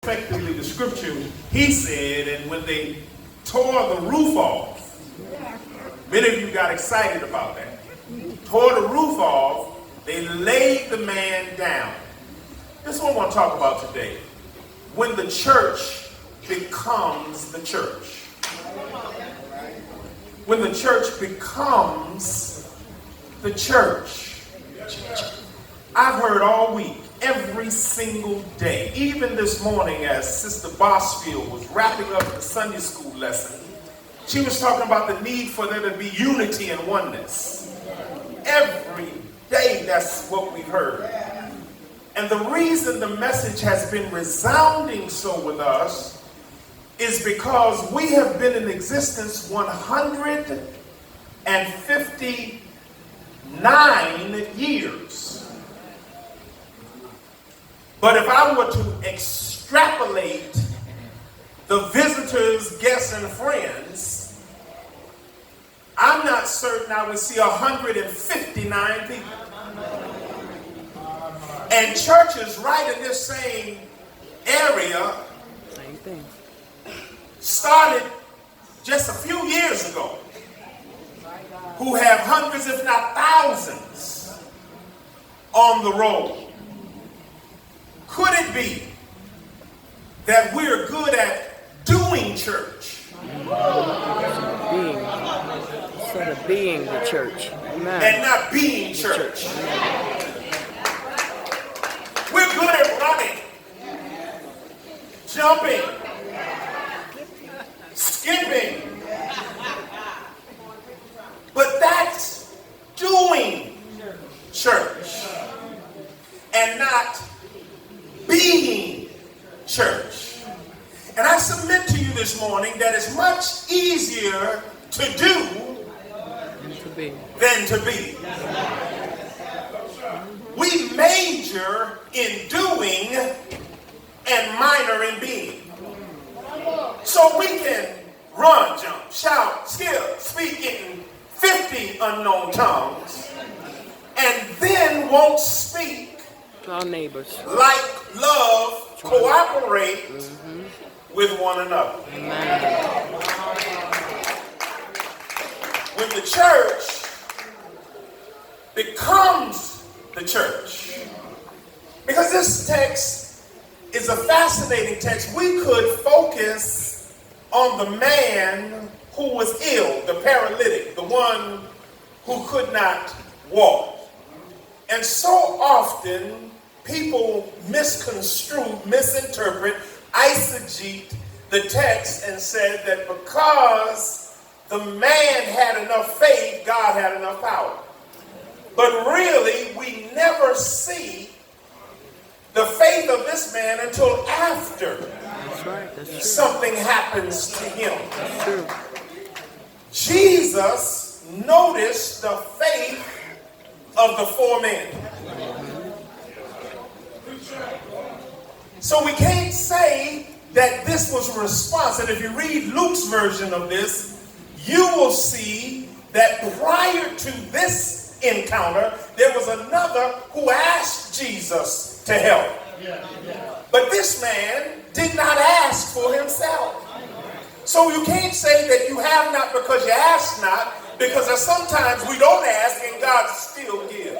effectively the scripture, he said, and when they tore the roof off, many of you got excited about that. Tore the roof off, they laid the man down. This is what I want to talk about today. When the church becomes the church. When the church becomes the church. I've heard all week, every single day, even this morning as Sister Bosfield was wrapping up the Sunday school lesson, she was talking about the need for there to be unity and oneness. Every day, that's what we've heard. And the reason the message has been resounding so with us is because we have been in existence 159 years. But if I were to extrapolate the visitors, guests, and friends, I'm not certain I would see 159 people. And churches right in this same area started just a few years ago, who have hundreds, if not thousands, on the road. Could it be that we're good at doing church? Instead of being the church. Amen. And not being church. We're good at running, jumping, skipping. But that's doing church and not being church. And I submit to you this morning that it's much easier to do than to be. We major in doing and minor in being. So we can run, jump, shout, skip, speak in 50 unknown tongues, and then won't speak to our neighbors, like, love, cooperate with one another. Amen. When the church becomes the church, because this text is a fascinating text, we could focus on the man who was ill, the paralytic, the one who could not walk. And so often people misconstrue, misinterpret, eisegete the text and said that because the man had enough faith, God had enough power. But really, we never see the faith of this man until after something happens to him. That's true. Jesus noticed the faith of the four men. So we can't say that this was a response. And if you read Luke's version of this, you will see that prior to this encounter, there was another who asked Jesus to help. But this man did not ask for himself. So you can't say that you have not because you ask not, because sometimes we don't ask and God still gives.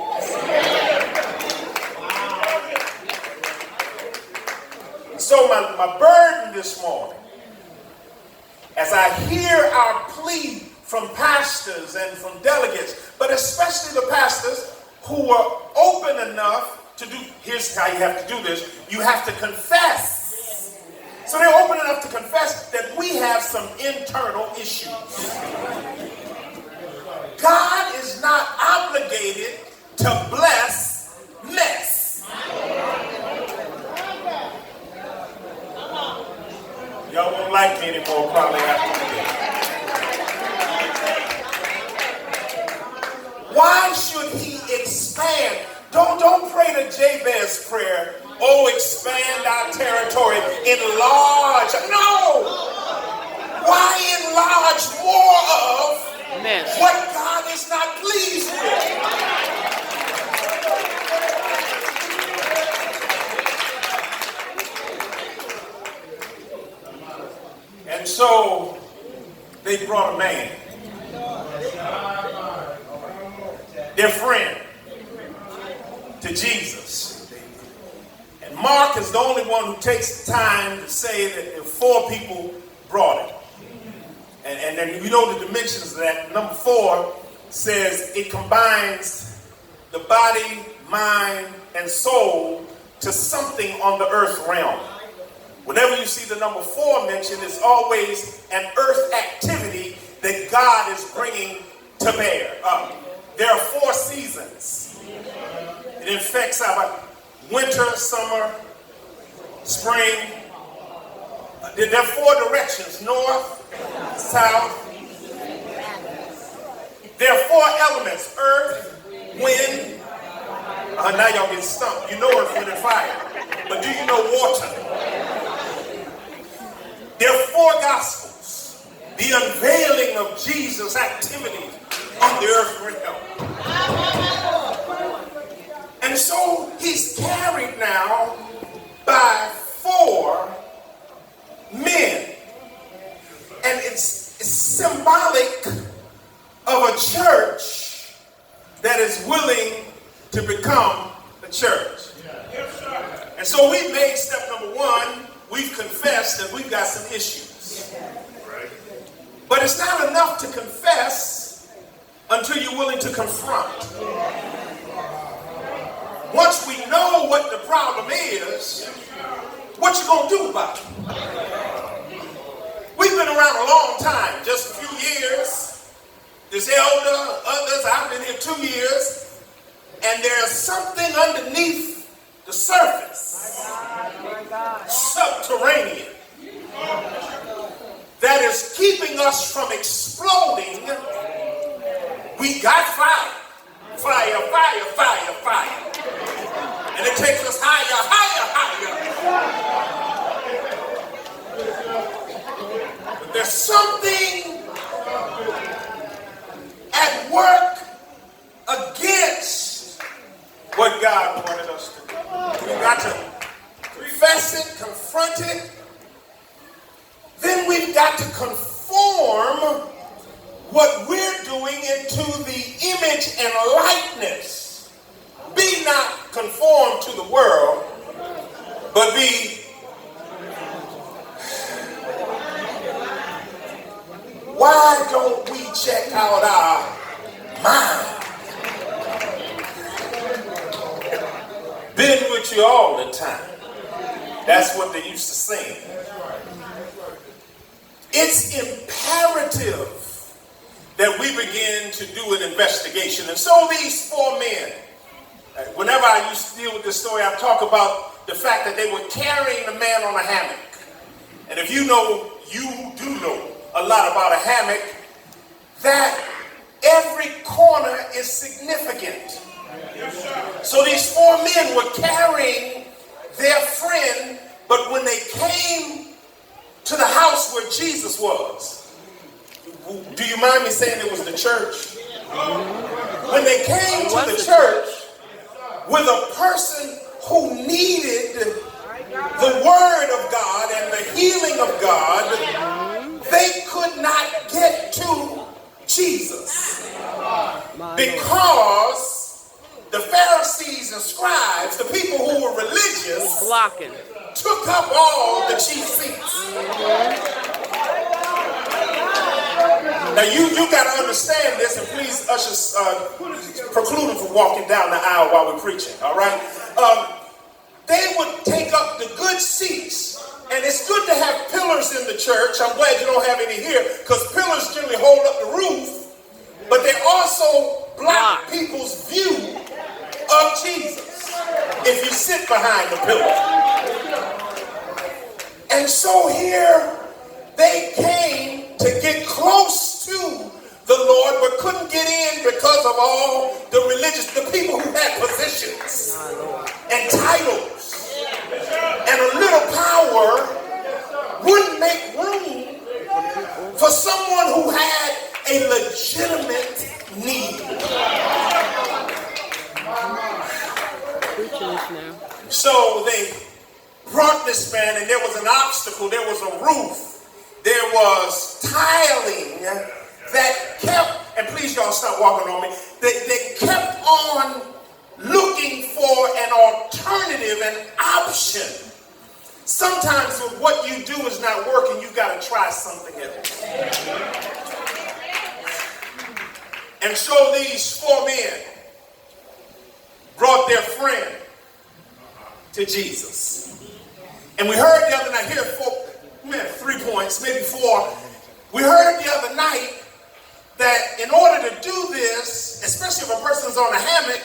So my burden this morning, as I hear our plea from pastors and from delegates, but especially the pastors who are open enough to do, here's how you have to do this, you have to confess. So they're open enough to confess that we have some internal issues. God is not obligated to bless mess. Y'all won't like me anymore probably after today. Why should he expand? Don't pray the Jabez prayer. Oh, expand our territory. Enlarge. No! Why enlarge more of what God is not pleased with? And so they brought a man, their friend, to Jesus. And Mark is the only one who takes the time to say that 4 people brought it. And then you know the dimensions of that. Number 4 says it combines the body, mind, and soul to something on the earth realm. Whenever you see the number 4 mentioned, it's always an earth activity that God is bringing to bear. There are 4 seasons. It infects our winter, summer, spring. There are 4 directions: north, south. There are 4 elements: earth, wind. Now y'all get stumped. You know earth, wind, and fire. But do you know water? There are 4 gospels. The unveiling of Jesus' activities on the earth realm. And so he's carried now by 4 men. And it's symbolic of a church that is willing to become a church. And so we've made step number 1. We've confessed that we've got some issues. But it's not enough to confess until you're willing to confront. Once we know what the problem is, what you gonna do about it? We've been around a long time, just a few years. This elder, others, I've been here 2 years, and there's something underneath the surface, subterranean, that is keeping us from exploding. We got fire, fire, fire, fire, fire. And it takes us higher, higher, higher. But there's something at work against what God wanted us to do. We've got to confess it, confront it. Then we've got to conform what we're doing into the image and likeness. Be not conformed to the world, but be. Why don't we check out our mind? Been with you all the time. That's what they used to sing. It's imperative that we begin to do an investigation. And so these 4 men, whenever I used to deal with this story, I talk about the fact that they were carrying the man on a hammock. And if you know, you do know a lot about a hammock, that every corner is significant. So these 4 men were carrying their friend, but when they came to the house where Jesus was, do you mind me saying it was the church? When they came to the church with a person who needed the word of God and the healing of God, they could not get to Jesus because the Pharisees and scribes, the people who were religious, took up all the chief seats. Now you got to understand this, and please ushers preclude them from walking down the aisle while we're preaching. All right, they would take up the good seats, and it's good to have pillars in the church. I'm glad you don't have any here, because pillars generally hold up the roof, but they also block people's view of Jesus if you sit behind the pillar. And so here they came to get close to the Lord, but couldn't get in because of all the people who had positions and titles and a little power wouldn't make room for someone who had a legitimate need. So they brought this man, and there was an obstacle, there was a roof there was tiling that kept, and please y'all stop walking on me, they kept on looking for an alternative, an option. Sometimes when what you do is not working, you got to try something else. And so these four men brought their friend to Jesus. And we heard the other night, here 3 points, maybe 4. We heard the other night that in order to do this, especially if a person's on a hammock,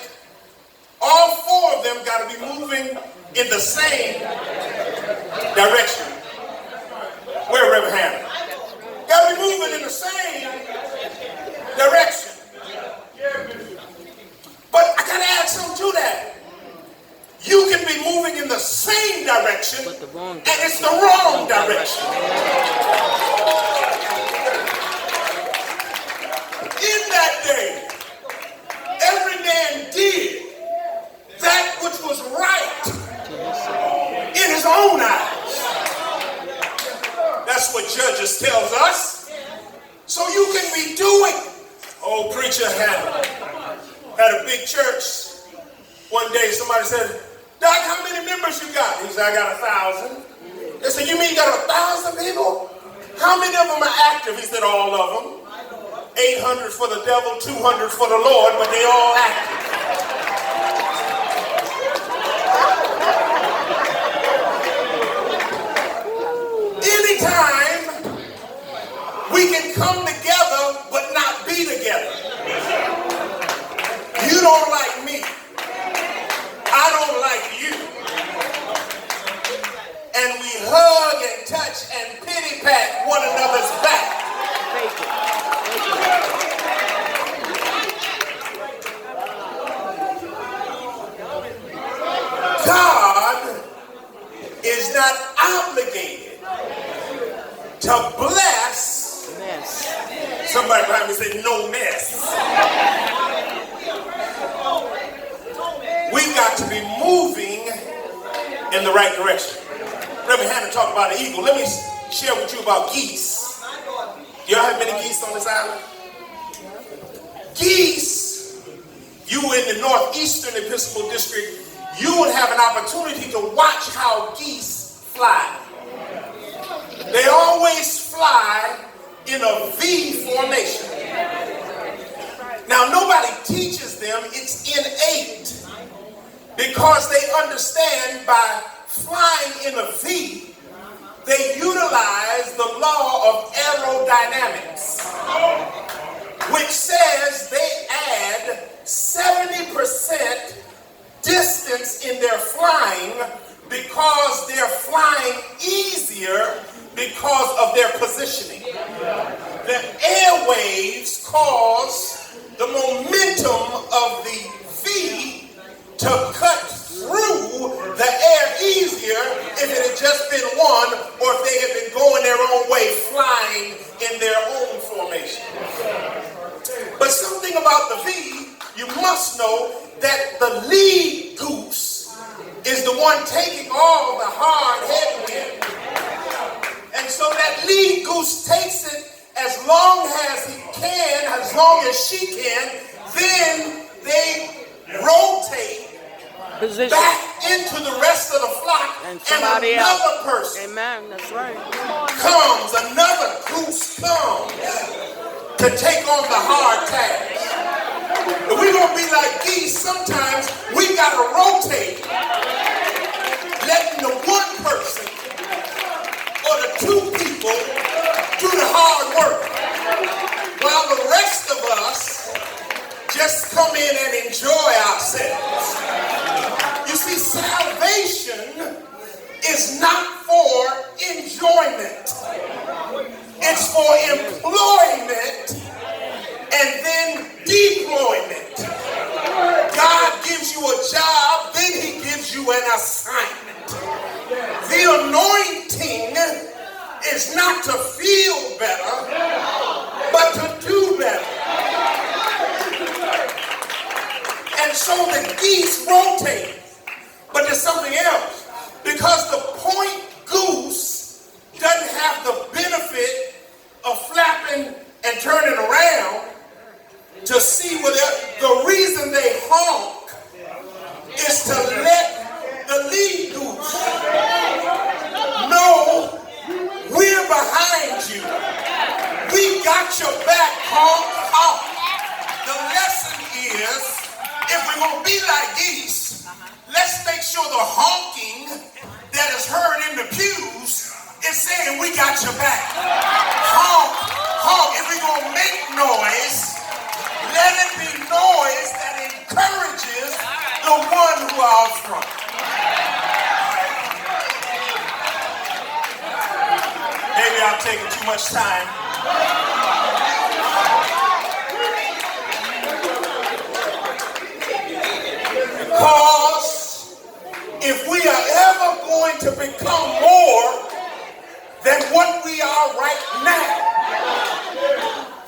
all 4 of them got to be moving in the same direction. Where Reverend Hannah? Got to be moving in the same direction. But I got to add something to that. You can be moving in the same direction, and it's the wrong direction. In that day, every man did that which was right in his own eyes. That's what Judges tells us. So you can be doing. Old preacher had a big church. One day somebody said, Doc, how many members you got? He said, I got 1,000. They said, you mean you got 1,000 people? How many of them are active? He said, all of them. 800 for the devil, 200 for the Lord, but they all active. Anytime we can come together but not be together. You don't like me. I don't like you. And we hug and touch and pity pat one another's back. God is not obligated to bless. Somebody behind me say, no mess. We've got to be moving in the right direction. Reverend Hannah talked about an eagle. Let me share with you about geese. Y'all have many geese on this island? Geese, you in the northeastern Episcopal District, you would have an opportunity to watch how geese fly. They always fly in a V formation. Now, nobody teaches them. It's innate. Because they understand by flying in a V, they utilize the law of aerodynamics, which says they add 70% distance in their flying because they're flying easier because of their positioning. The airwaves cause the momentum of the V to cut through the air easier if it had just been one, or if they had been going their own way, flying in their own formation. But something about the V, you must know that the lead goose is the one taking all the hard headwind. And so that lead goose takes it as long as he can, as long as she can, then they rotate back into the rest of the flock, and another person comes, another goose comes to take on the hard task. If we're going to be like geese, sometimes we got to rotate, letting the one person or the 2 people do the hard work, while the rest of us just come in and enjoy ourselves. You see, salvation is not for enjoyment. It's for employment and then deployment. God gives you a job, then he gives you an assignment. The anointing is not to feel better, but to do better. And so the geese rotate. But there's something else. Because the point goose doesn't have the benefit you. We got your back, honk, honk. The lesson is, if we're going to be like geese, let's make sure the honking that is heard in the pews is saying we got your back. Honk, honk. If we're going to make noise, let it be noise that encourages the one who are out front. Maybe I'm taking too much time. Because if we are ever going to become more than what we are right now,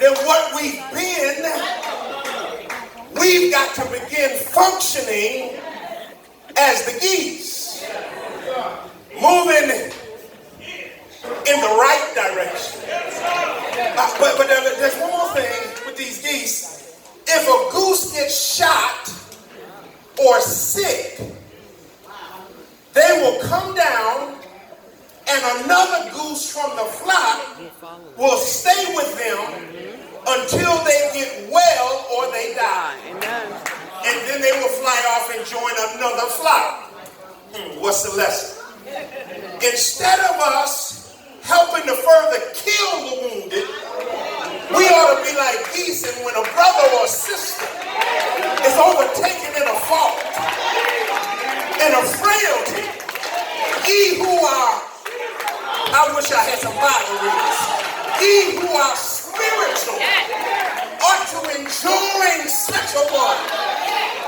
than what we've been, we've got to begin functioning as the geese, moving in the right direction. But there's one more thing with these geese. If a goose gets shot or sick, they will come down and another goose from the flock will stay with them until they get well or they die. And then they will fly off and join another flock. What's the lesson? Instead of us helping to further kill the wounded, we ought to be like geese, and when a brother or sister is overtaken in a fault, in a frailty, ye who are, I wish I had some Bible readers, ye who are spiritual ought to enjoin such a one,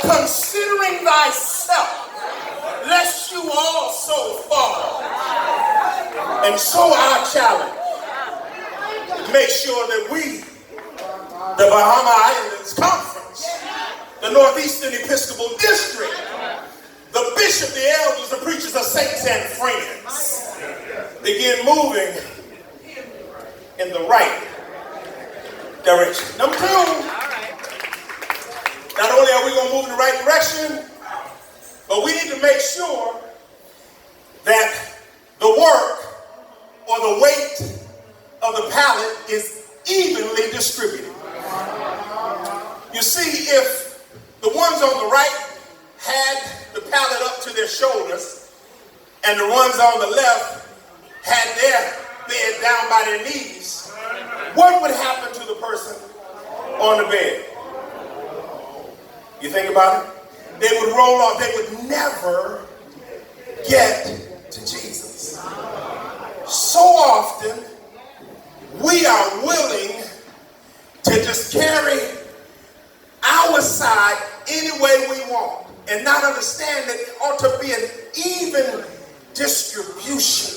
considering thyself, lest you also fall. And so our challenge, make sure that we, the Bahamas Islands Conference, the Northeastern Episcopal District, the bishop, the elders, the preachers, the saints and friends, begin moving in the right direction. Number two, not only are we going to move in the right direction, but we need to make sure that the work or the weight of the pallet is evenly distributed. You see, if the ones on the right had the pallet up to their shoulders and the ones on the left had their bed down by their knees, what would happen to the person on the bed? You think about it? They would roll off. They would never get to Jesus. So often, we are willing to just carry our side any way we want and not understand that it ought to be an even distribution.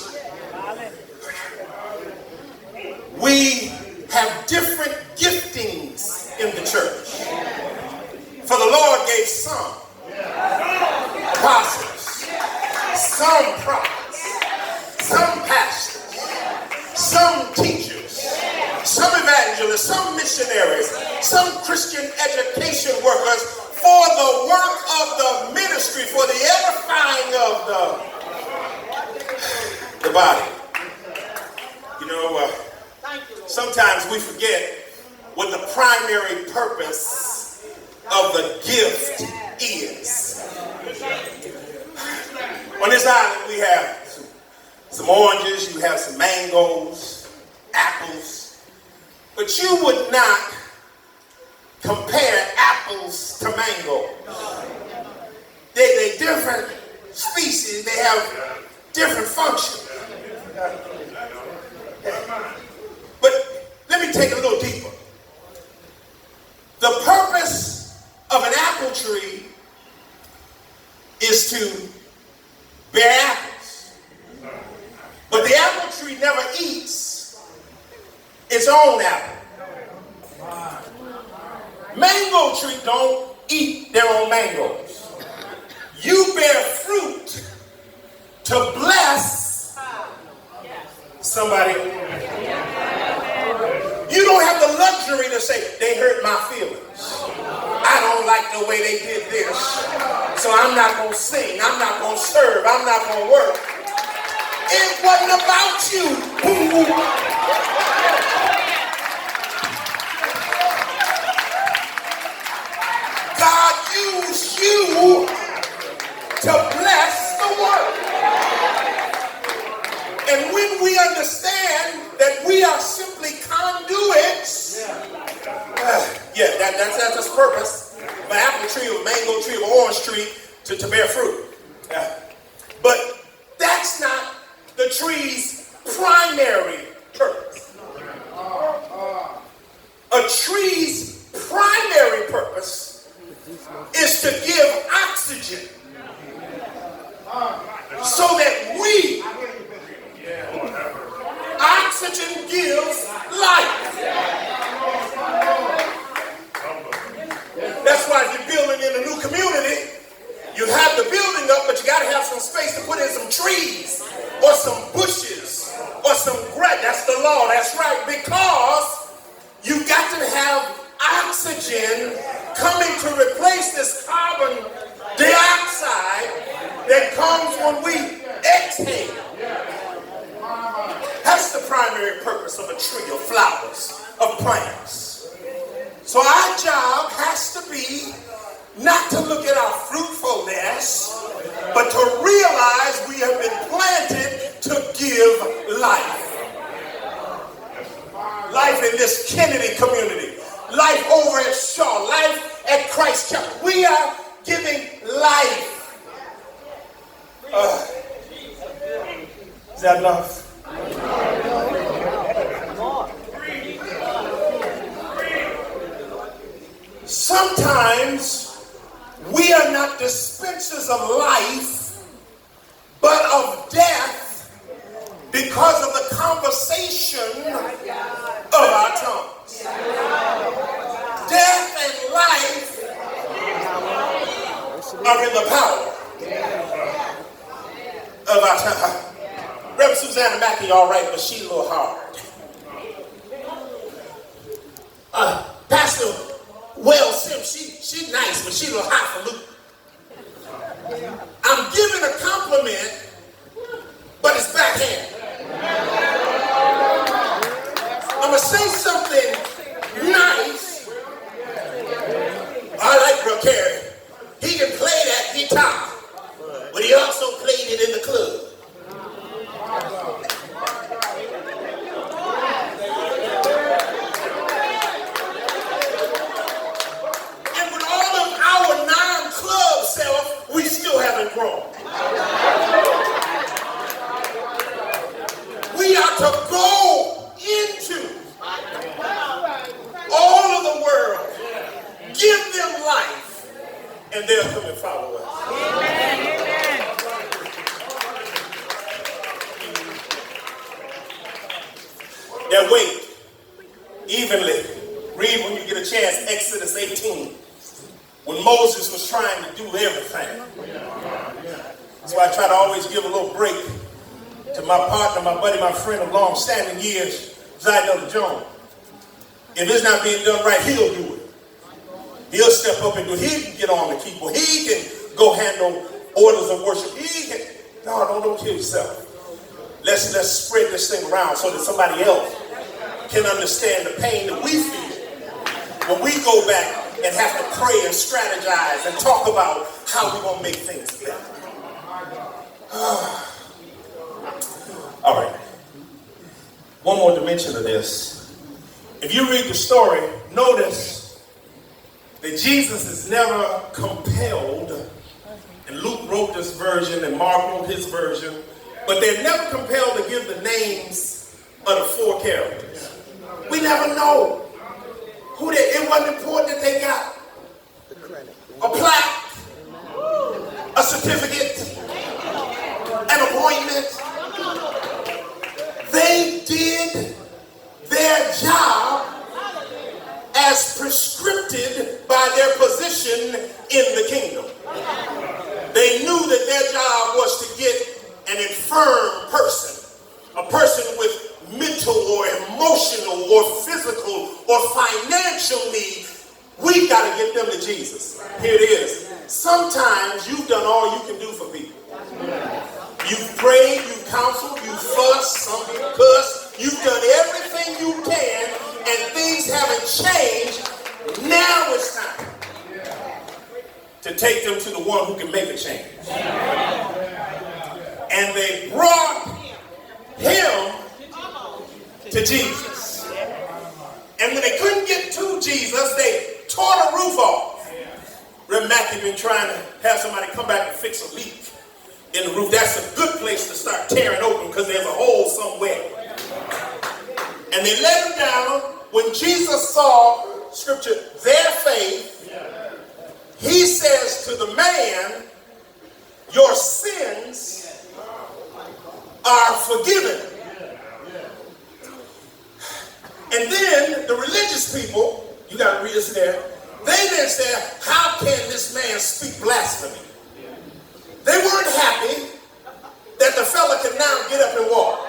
We have different giftings in the church. For the Lord gave some apostles, some prophets, some pastors, some teachers, some evangelists, some missionaries, some Christian education workers for the work of the ministry, for the edifying of the body. You know, sometimes we forget what the primary purpose of the gift is. On this island, we have some oranges, you have some mangoes, apples, but you would not compare apples to mangoes. They're different species, they have different functions. But let me take it a little deeper. The purpose of an apple tree is to bear apples. But the apple tree never eats its own apple. Mango tree don't eat their own mangoes. You bear fruit to bless somebody. You don't have the luxury to say, they hurt my feelings. I don't like the way they did this, so I'm not going to sing, I'm not going to serve, I'm not going to work. It wasn't about you. God used you to bless the world. And when we understand that we are simply conduits, that's its purpose. Of an apple tree, or a mango tree, or an orange tree to bear fruit. But that's not the tree's primary purpose. A tree's primary purpose is to give oxygen so that oxygen gives life. That's why if you're building in a new community, you have the building up, but you got to have some space to put in some trees or some bushes or some grass. That's the law. That's right. Because you got to have oxygen coming to replace this carbon dioxide that comes when we exhale. That's the primary purpose of a tree, of flowers, of plants. So our job has to be not to look at our fruitfulness, but to realize we have been planted to give life. Life in this Kennedy community, life over at Shaw, life at Christ Church. We are giving life. Is that enough? Sometimes we are not dispensers of life, but of death because of the conversation of our tongues. Death and life are in the power of our tongue. Reverend Susanna Mackey, all right, but she's a little hard. Pastor Well Sims, she's nice, but she's a little highfalutin. I'm giving a compliment, but it's backhand. I'm going to say something nice. I like Brooke Carey. He can play that guitar, but he also played it in the club. And with all of our non-club self, we still haven't grown. We are to go into all of the world, give them life, and they'll come and follow us. Amen. Now wait, evenly. Read when you get a chance, Exodus 18. When Moses was trying to do everything. That's why I try to always give a little break to my partner, my buddy, my friend of long-standing years, Zidell Jones. If it's not being done right, he'll do it. He'll step up and do it. He can get on the keyboard. He can go handle orders of worship. He can. No, don't kill yourself. Let's spread this thing around so that somebody else can understand the pain that we feel when we go back and have to pray and strategize and talk about how we're going to make things better. All right. One more dimension of this. If you read the story, notice that Jesus is never compelled, and Luke wrote this version and Mark wrote his version, but they're never compelled to give the names of the four characters. We never know who they, it wasn't important that they got a plaque, a certificate, an appointment. They did their job as prescripted by their position in the kingdom. They knew that their job was to get an infirm person, a person with mental or emotional or physical or financial need. We got to get them to Jesus. Here it is. Sometimes you've done all you can do for people. You've prayed, you've counseled, you've fussed, some people cuss. You've done everything take them to the one who can make a change. And they brought him to Jesus. And when they couldn't get to Jesus, they tore the roof off. Reverend Matthew been trying to have somebody come back and fix a leak in the roof. That's a good place to start tearing open because there's a hole somewhere. And they let him down. When Jesus saw, scripture, their faith, he says to the man, your sins are forgiven. And then the religious people, you got to read this there, they then said, how can this man speak blasphemy? They weren't happy that the fella could now get up and walk.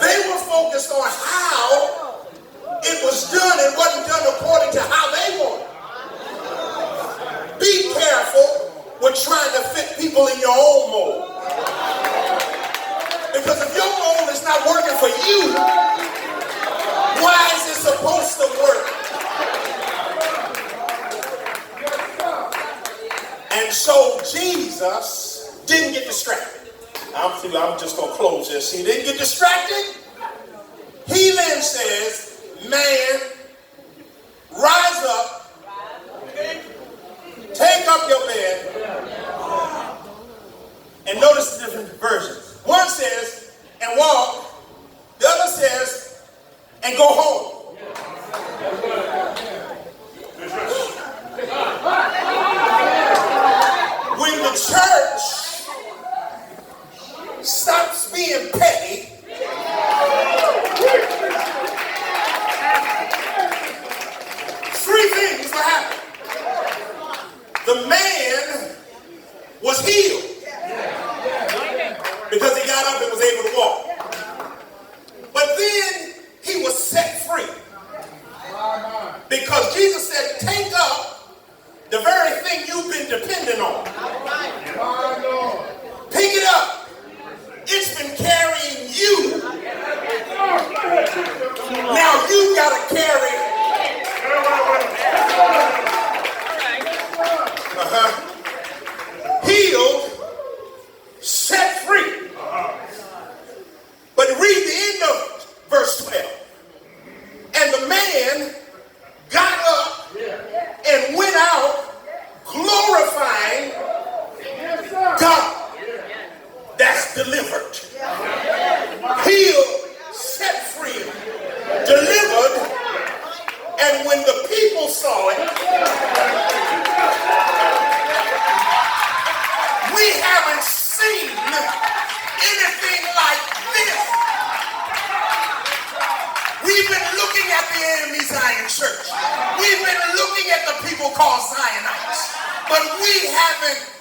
They were focused on how it was done and wasn't done according to how they wanted. Be careful with trying to fit people in your own mold. Because if your mold is not working for you, why is it supposed to work? And so Jesus didn't get distracted. I'm just going to close this. He didn't get distracted. He then says, man, rise up, take up your bed, and notice the different versions. One says, and walk. The other says, and go home. When the church stops being petty, three things will happen. The man was healed because he got up and was able to walk. But then he was set free because Jesus said, take up the very thing you've been depending on. Pick it up. It's been carrying you. Now you got to carry it. Healed, set free. But read the end of verse 12. And the man got up and went out glorifying God. That's delivered. Healed, set free, delivered. And when the people saw it, we haven't seen anything like this. We've been looking at the enemy Zion Church. We've been looking at the people called Zionites. But we haven't